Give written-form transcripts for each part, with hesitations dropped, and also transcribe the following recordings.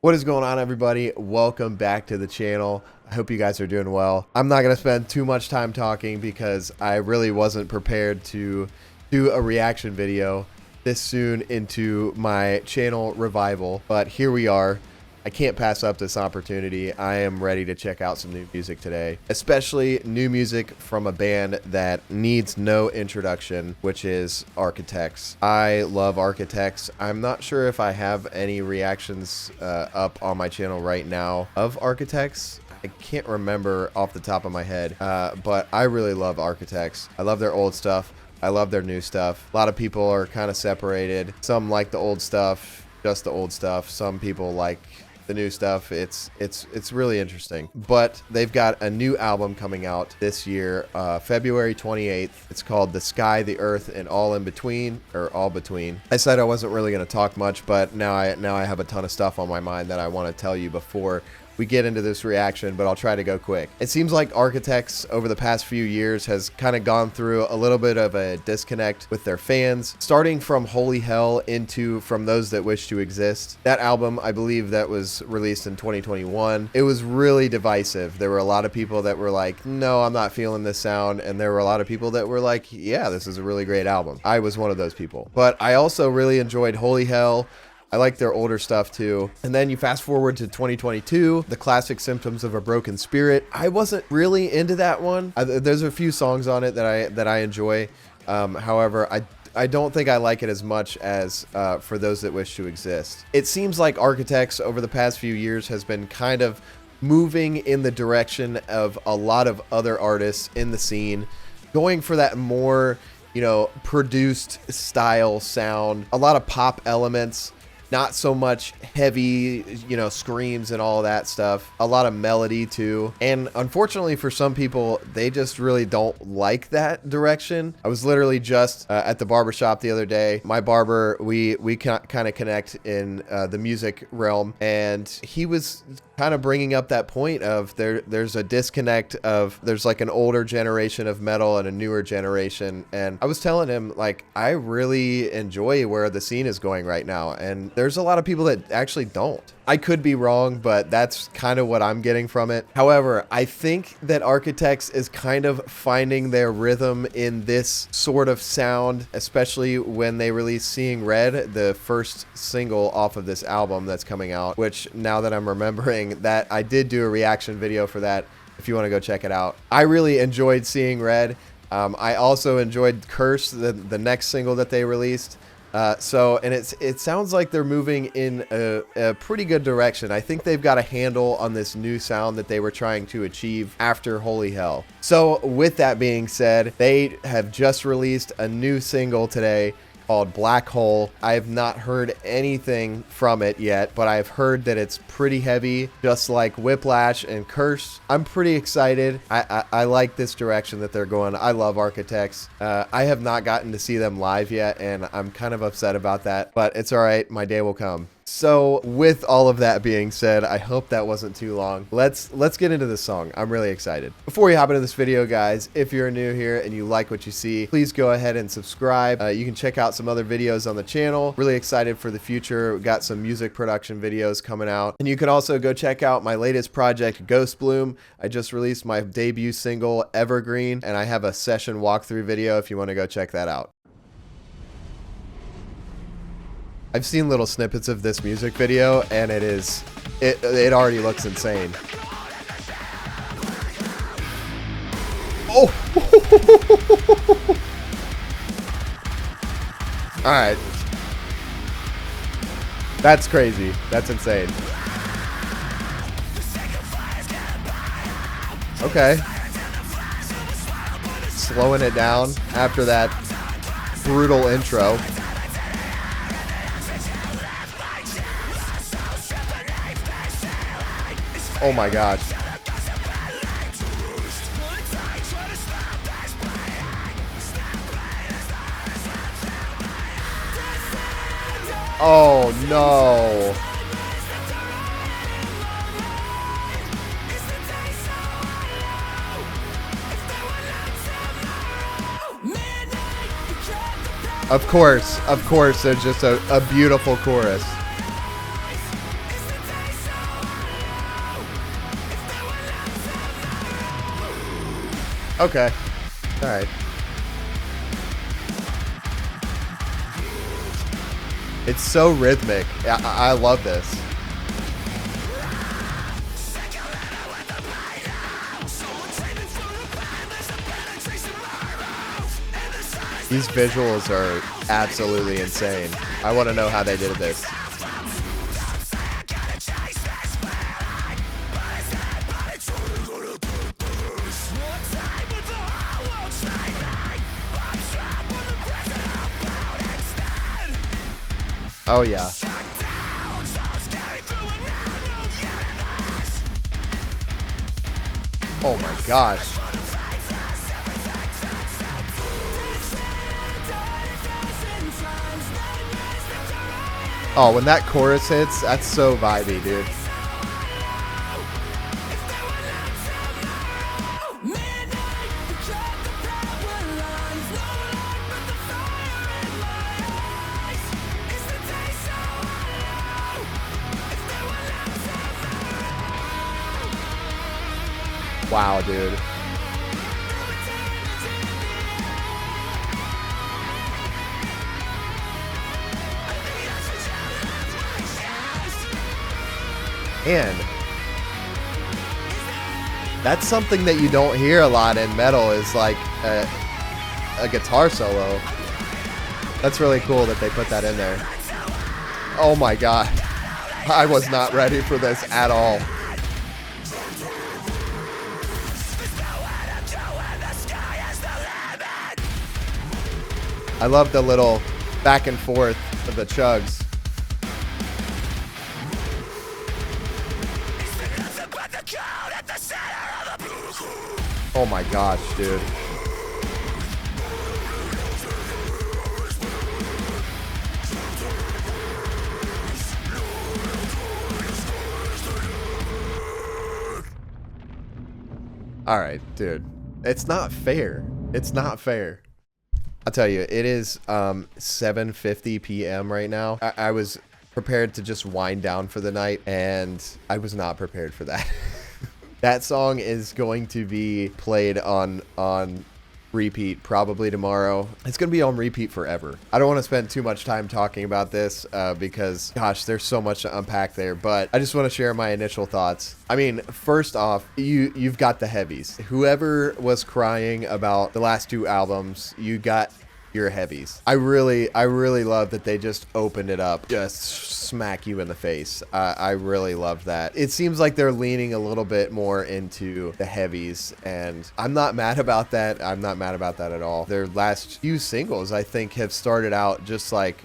What is going on, everybody? Welcome back to the channel. I hope you guys are doing well. I'm not going to spend too much time talking because I really wasn't prepared to do a reaction video this soon into my channel revival, but here we are. I can't pass up this opportunity. I am ready to check out some new music today, especially new music from a band that needs no introduction, which is Architects. I love Architects. I'm not sure if I have any reactions up on my channel right now of Architects. I can't remember off the top of my head, but I really love Architects. I love their old stuff. I love their new stuff. A lot of people are kind of separated. Some like the old stuff, just the old stuff. Some people like the new stuff. It's really interesting. But they've got a new album coming out this year, February 28th. It's called The Sky, the Earth, and All in Between, or All Between. I said I wasn't really going to talk much, but now I have a ton of stuff on my mind that I want to tell you before we get into this reaction, but I'll try to go quick. It seems like Architects over the past few years has kind of gone through a little bit of a disconnect with their fans, starting from Holy Hell into From Those That Wish to Exist. That album, I believe that was released in 2021. It was really divisive. There were a lot of people that were like, no, I'm not feeling this sound. And there were a lot of people that were like, yeah, this is a really great album. I was one of those people. But I also really enjoyed Holy Hell. I like their older stuff too. And then you fast forward to 2022, the classic Symptoms of a Broken Spirit. I wasn't really into that one. There's a few songs on it that I enjoy. However, I don't think I like it as much as For Those That Wish to Exist. It seems like Architects over the past few years has been kind of moving in the direction of a lot of other artists in the scene, going for that more, produced style sound, a lot of pop elements. Not so much heavy, screams and all that stuff. A lot of melody too. And unfortunately for some people, they just really don't like that direction. I was literally just at the barbershop the other day. My barber, we kind of connect in the music realm, and he was kind of bringing up that point of there's a disconnect of there's like an older generation of metal and a newer generation. And I was telling him, like, I really enjoy where the scene is going right now, and there's a lot of people that actually don't. I could be wrong, but that's kind of what I'm getting from it. However, I think that Architects is kind of finding their rhythm in this sort of sound, especially when they release Seeing Red, the first single off of this album that's coming out, which now that I'm remembering that I did do a reaction video for that, if you want to go check it out. I really enjoyed Seeing Red. I also enjoyed Curse, the next single that they released. And it sounds like they're moving in a pretty good direction. I think they've got a handle on this new sound that they were trying to achieve after Holy Hell. So with that being said, they have just released a new single today called Blackhole. I have not heard anything from it yet, but I've heard that it's pretty heavy, just like Whiplash and Curse. I'm pretty excited. I like this direction that they're going. I love Architects. I have not gotten to see them live yet, and I'm kind of upset about that, but it's all right. My day will come. So with all of that being said, I hope that wasn't too long. Let's get into this song. I'm really excited. Before we hop into this video, guys, if you're new here and you like what you see, please go ahead and subscribe. You can check out some other videos on the channel. Really excited for the future. We've got some music production videos coming out. And you can also go check out my latest project, GHOSTBLOOM. I just released my debut single, Evergreen, and I have a session walkthrough video if you want to go check that out. I've seen little snippets of this music video, and it already looks insane. Oh! Alright. That's crazy. That's insane. Okay. Slowing it down after that brutal intro. Oh my gosh. Oh no. Of course, there's just a beautiful chorus. Okay. All right. It's so rhythmic. I love this. These visuals are absolutely insane. I want to know how they did this. Oh yeah. Oh my gosh. Oh, when that chorus hits, that's so vibey, dude. Wow, dude. And that's something that you don't hear a lot in metal, is like a guitar solo. That's really cool that they put that in there. Oh my god. I was not ready for this at all. I love the little back and forth of the chugs. Oh my gosh, dude. All right, dude. It's not fair. It's not fair. I'll tell you, it is 7:50 p.m. right now. I was prepared to just wind down for the night, and I was not prepared for that. That song is going to be played on repeat probably tomorrow. It's going to be on repeat forever. I don't want to spend too much time talking about this because, gosh, there's so much to unpack there, but I just want to share my initial thoughts. I mean, first off, you've got the heavies. Whoever was crying about the last two albums, you got your heavies. I really love that they just opened it up, just smack you in the face. I really love that. It seems like they're leaning a little bit more into the heavies, and I'm not mad about that. I'm not mad about that at all. Their last few singles, I think, have started out just like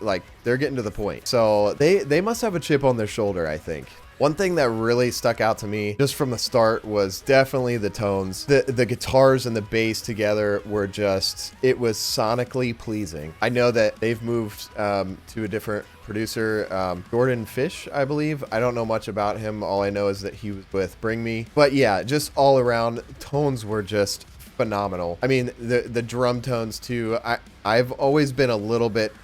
like they're getting to the point. So they must have a chip on their shoulder, I think. One thing that really stuck out to me just from the start was definitely the tones. The guitars and the bass together were just, it was sonically pleasing. I know that they've moved to a different producer, Jordan Fish, I believe. I don't know much about him. All I know is that he was with Bring Me. But yeah, just all around, tones were just phenomenal. I mean, the drum tones too. I've always been a little bit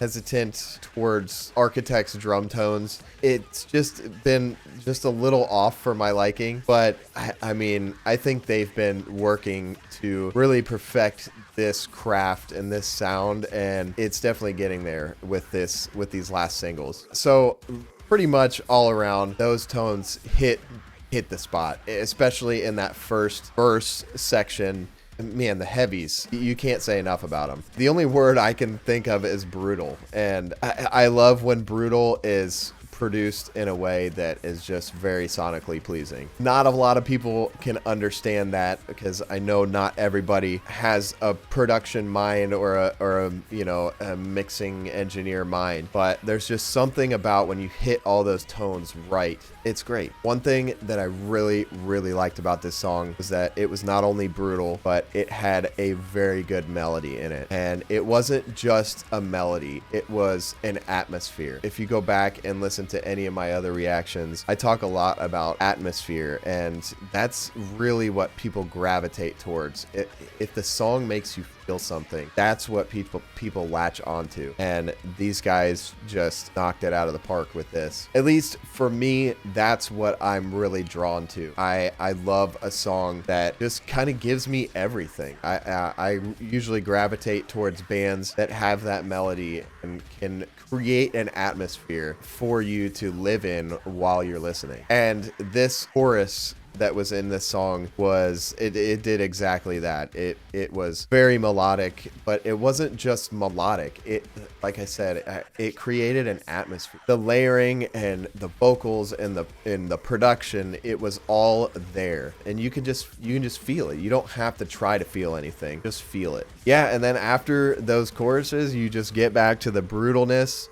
hesitant towards Architect's drum tones. It's just been just a little off for my liking, but I mean, I think they've been working to really perfect this craft and this sound, and it's definitely getting there with these last singles. So pretty much all around, those tones hit the spot, especially in that first verse section. Man, the heavies, you can't say enough about them. The only word I can think of is brutal. And I love when brutal is produced in a way that is just very sonically pleasing. Not a lot of people can understand that, because I know not everybody has a production mind or a you know, a mixing engineer mind, but there's just something about when you hit all those tones right. It's great. One thing that I really liked about this song was that it was not only brutal, but it had a very good melody in it. And it wasn't just a melody, it was an atmosphere. If you go back and listen to any of my other reactions, I talk a lot about atmosphere, and that's really what people gravitate towards. If the song makes you feel something, that's what people latch onto, and these guys just knocked it out of the park with this. At least for me, that's what I'm really drawn to. I love a song that just kind of gives me everything. I usually gravitate towards bands that have that melody and can create an atmosphere for you to live in while you're listening. And this chorus that was in this song was it did exactly that. It was very melodic, but it wasn't just melodic. It, like I said, it created an atmosphere. The layering and the vocals and the production, it was all there, and you can just feel it. You don't have to try to feel anything, just feel it. Yeah. And then after those choruses, you just get back to the brutality,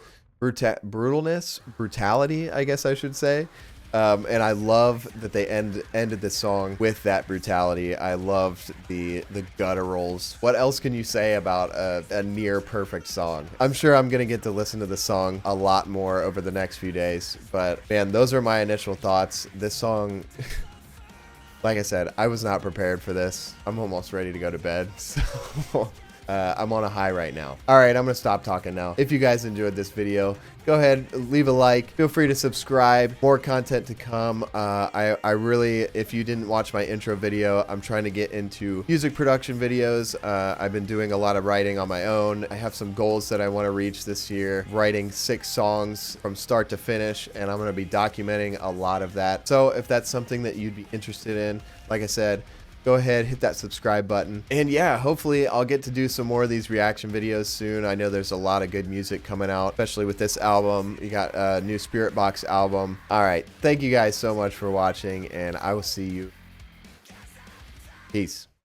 I guess I should say. And I love that they ended the song with that brutality. I loved the gutturals. What else can you say about a near perfect song? I'm sure I'm gonna get to listen to the song a lot more over the next few days, but man, those are my initial thoughts. This song, like I said, I was not prepared for this. I'm almost ready to go to bed, so I'm on a high right now. All right, I'm gonna stop talking now. If you guys enjoyed this video, go ahead, leave a like. Feel free to subscribe. More content to come. I really, if you didn't watch my intro video, I'm trying to get into music production videos. I've been doing a lot of writing on my own. I have some goals that I want to reach this year, writing 6 songs from start to finish, and I'm going to be documenting a lot of that. So if that's something that you'd be interested in, like I said, go ahead, hit that subscribe button. And yeah, hopefully I'll get to do some more of these reaction videos soon. I know there's a lot of good music coming out, especially with this album. You got a new Spirit Box album. All right, thank you guys so much for watching, and I will see you. Peace.